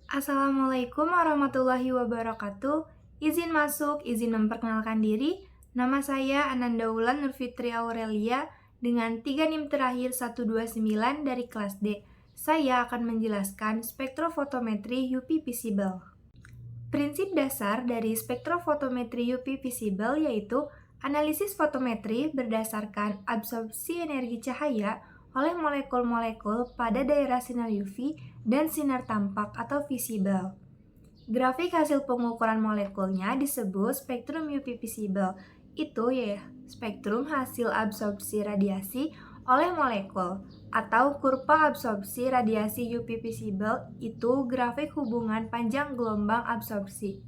Assalamualaikum warahmatullahi wabarakatuh. Izin masuk, izin memperkenalkan diri. Nama saya Ananda Wulan Nurfitri Aurelia dengan 3 NIM terakhir 129 dari kelas D. Saya akan menjelaskan spektrofotometri UV visible. Prinsip dasar dari spektrofotometri UV visible yaitu analisis fotometri berdasarkan absorpsi energi cahaya oleh molekul-molekul pada daerah sinar UV dan sinar tampak atau visible. Grafik hasil pengukuran molekulnya disebut spektrum UV visible. Itu ya, spektrum hasil absorpsi radiasi oleh molekul atau kurva absorpsi radiasi UV visible itu grafik hubungan panjang gelombang absorpsi.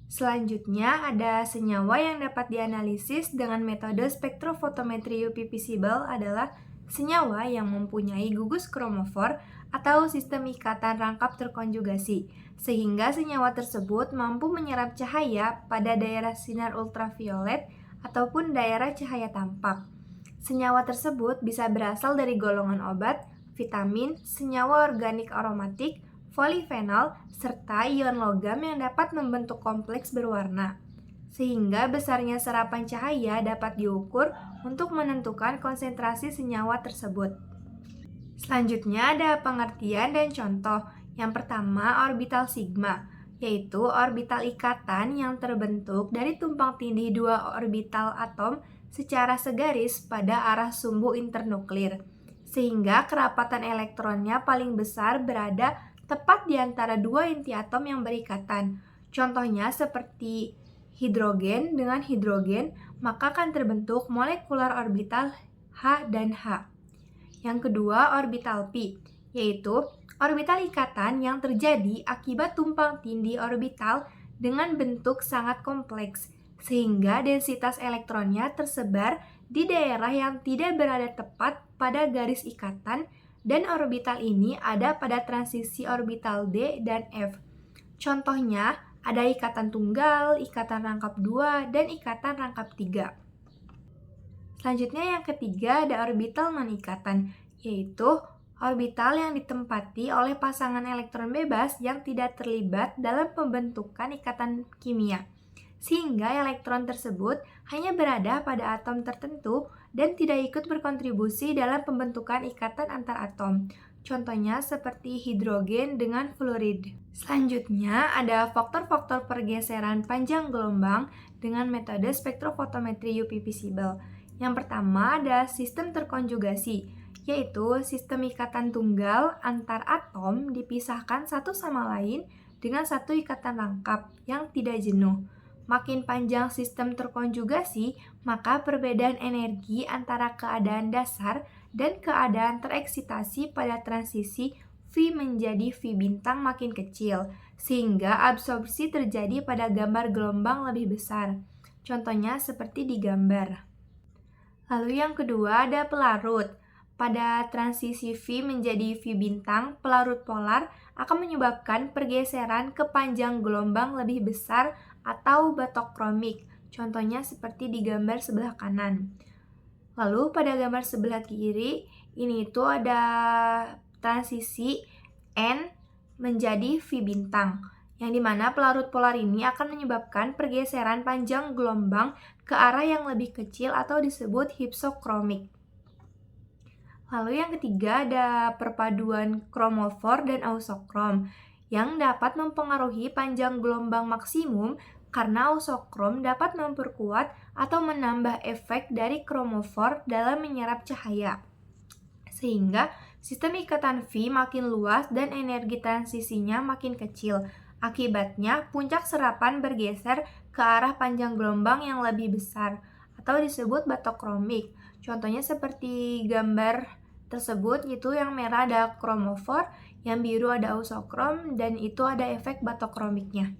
Selanjutnya ada senyawa yang dapat dianalisis dengan metode spektrofotometri UV visible adalah senyawa yang mempunyai gugus kromofor atau sistem ikatan rangkap terkonjugasi, sehingga senyawa tersebut mampu menyerap cahaya pada daerah sinar ultraviolet ataupun daerah cahaya tampak. Senyawa tersebut bisa berasal dari golongan obat, vitamin, senyawa organik aromatik, polifenol, serta ion logam yang dapat membentuk kompleks berwarna. Sehingga besarnya serapan cahaya dapat diukur untuk menentukan konsentrasi senyawa tersebut. Selanjutnya ada pengertian dan contoh. Yang pertama, orbital sigma, yaitu orbital ikatan yang terbentuk dari tumpang tindih dua orbital atom secara segaris pada arah sumbu internuklir, sehingga kerapatan elektronnya paling besar berada tepat di antara dua inti atom yang berikatan. Contohnya seperti hidrogen dengan hidrogen, maka akan terbentuk molekular orbital H dan H. Yang kedua, orbital pi, yaitu orbital ikatan yang terjadi akibat tumpang tindih orbital dengan bentuk sangat kompleks, sehingga densitas elektronnya tersebar di daerah yang tidak berada tepat pada garis ikatan, dan orbital ini ada pada transisi orbital D dan F. Contohnya, ada ikatan tunggal, ikatan rangkap 2, dan ikatan rangkap 3. Selanjutnya yang ketiga ada orbital non-ikatan, yaitu orbital yang ditempati oleh pasangan elektron bebas yang tidak terlibat dalam pembentukan ikatan kimia, sehingga elektron tersebut hanya berada pada atom tertentu dan tidak ikut berkontribusi dalam pembentukan ikatan antar atom. Contohnya seperti hidrogen dengan fluorid. Selanjutnya ada faktor-faktor pergeseran panjang gelombang dengan metode spektrofotometri UV visible. Yang pertama ada sistem terkonjugasi, yaitu sistem ikatan tunggal antar atom dipisahkan satu sama lain dengan satu ikatan rangkap yang tidak jenuh. Makin panjang sistem terkonjugasi, maka perbedaan energi antara keadaan dasar dan keadaan tereksitasi pada transisi V menjadi V bintang makin kecil, sehingga absorpsi terjadi pada gambar gelombang lebih besar. Contohnya seperti di gambar. Lalu yang kedua ada pelarut. Pada transisi V menjadi V bintang, pelarut polar akan menyebabkan pergeseran ke panjang gelombang lebih besar atau batok kromik. Contohnya seperti di gambar sebelah kanan. Lalu pada gambar sebelah kiri, ini itu ada transisi N menjadi V bintang, yang dimana pelarut polar ini akan menyebabkan pergeseran panjang gelombang ke arah yang lebih kecil atau disebut hypsokromik. Lalu yang ketiga ada perpaduan kromofor dan ausokrom yang dapat mempengaruhi panjang gelombang maksimum karena ausokrom dapat memperkuat atau menambah efek dari kromofor dalam menyerap cahaya. Sehingga sistem ikatan V makin luas dan energi transisinya makin kecil. Akibatnya puncak serapan bergeser ke arah panjang gelombang yang lebih besar atau disebut batok kromik. Contohnya seperti gambar tersebut, itu yang merah ada kromofor, yang biru ada ausokrom, dan itu ada efek batok kromiknya.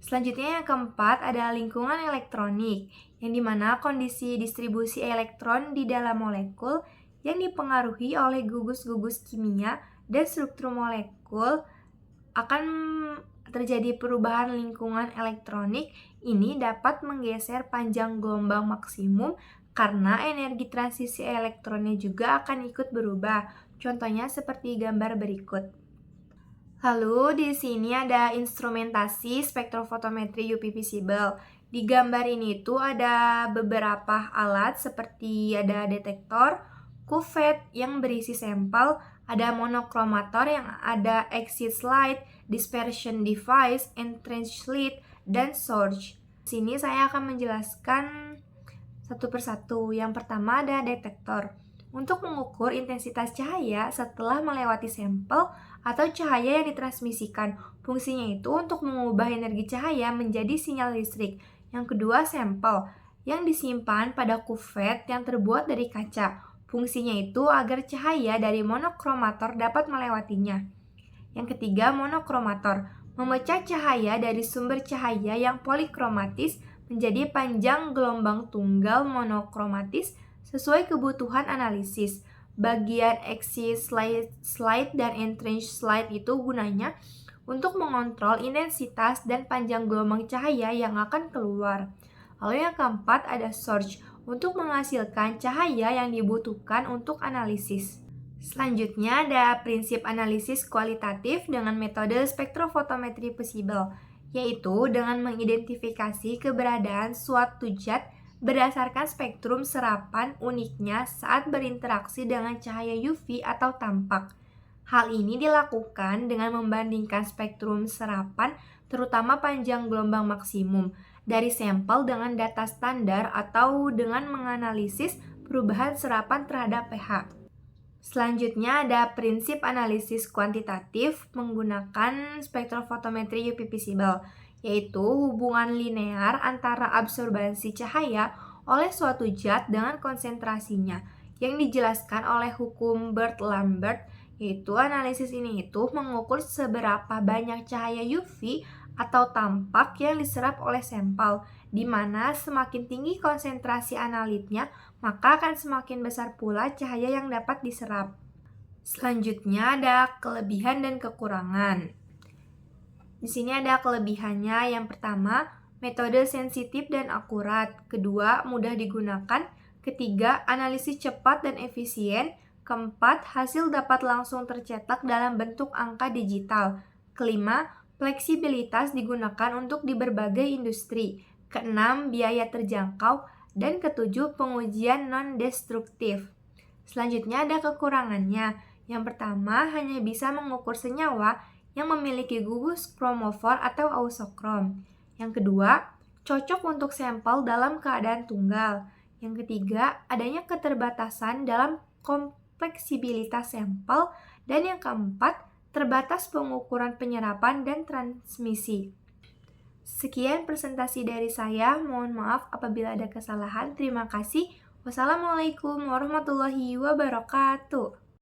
Selanjutnya yang keempat ada lingkungan elektronik, yang dimana kondisi distribusi elektron di dalam molekul yang dipengaruhi oleh gugus-gugus kimia dan struktur molekul akan terjadi perubahan lingkungan elektronik. Ini dapat menggeser panjang gelombang maksimum karena energi transisi elektronnya juga akan ikut berubah. Contohnya seperti gambar berikut. Lalu di sini ada instrumentasi spektrofotometri UV visible. Di gambar ini tuh ada beberapa alat seperti ada detektor, kuvet yang berisi sampel, ada monokromator yang ada exit slide, dispersion device, entrance slit, dan source. Di sini saya akan menjelaskan satu persatu. Yang pertama ada detektor. Untuk mengukur intensitas cahaya setelah melewati sampel atau cahaya yang ditransmisikan. Fungsinya itu untuk mengubah energi cahaya menjadi sinyal listrik. Yang kedua, sampel yang disimpan pada kuvet yang terbuat dari kaca. Fungsinya itu agar cahaya dari monokromator dapat melewatinya. Yang ketiga, monokromator memecah cahaya dari sumber cahaya yang polikromatis menjadi panjang gelombang tunggal monokromatis sesuai kebutuhan analisis. Bagian exit slide dan entrance slide itu gunanya untuk mengontrol intensitas dan panjang gelombang cahaya yang akan keluar. Lalu yang keempat ada source untuk menghasilkan cahaya yang dibutuhkan untuk analisis. Selanjutnya ada prinsip analisis kualitatif dengan metode spektrofotometri visible, yaitu dengan mengidentifikasi keberadaan suatu zat berdasarkan spektrum serapan uniknya saat berinteraksi dengan cahaya UV atau tampak. Hal ini dilakukan dengan membandingkan spektrum serapan, terutama panjang gelombang maksimum, dari sampel dengan data standar atau dengan menganalisis perubahan serapan terhadap pH. Selanjutnya ada prinsip analisis kuantitatif menggunakan spektrofotometri UV visible, yaitu hubungan linear antara absorbansi cahaya oleh suatu zat dengan konsentrasinya, yang dijelaskan oleh hukum Bird-Lambert, yaitu analisis ini itu mengukur seberapa banyak cahaya UV atau tampak yang diserap oleh sampel, di mana semakin tinggi konsentrasi analitnya, maka akan semakin besar pula cahaya yang dapat diserap. Selanjutnya ada kelebihan dan kekurangan. Di sini ada kelebihannya. Yang pertama, metode sensitif dan akurat. Kedua, mudah digunakan. Ketiga, analisis cepat dan efisien. Keempat, hasil dapat langsung tercetak dalam bentuk angka digital. Kelima, fleksibilitas digunakan untuk di berbagai industri. Keenam, biaya terjangkau. Dan ketujuh, pengujian non-destruktif. Selanjutnya ada kekurangannya. Yang pertama, hanya bisa mengukur senyawa yang memiliki gugus kromofor atau ausokrom. Yang kedua, cocok untuk sampel dalam keadaan tunggal. Yang ketiga, adanya keterbatasan dalam kompleksibilitas sampel. Dan yang keempat, terbatas pengukuran penyerapan dan transmisi. Sekian presentasi dari saya, mohon maaf apabila ada kesalahan. Terima kasih. Wassalamualaikum warahmatullahi wabarakatuh.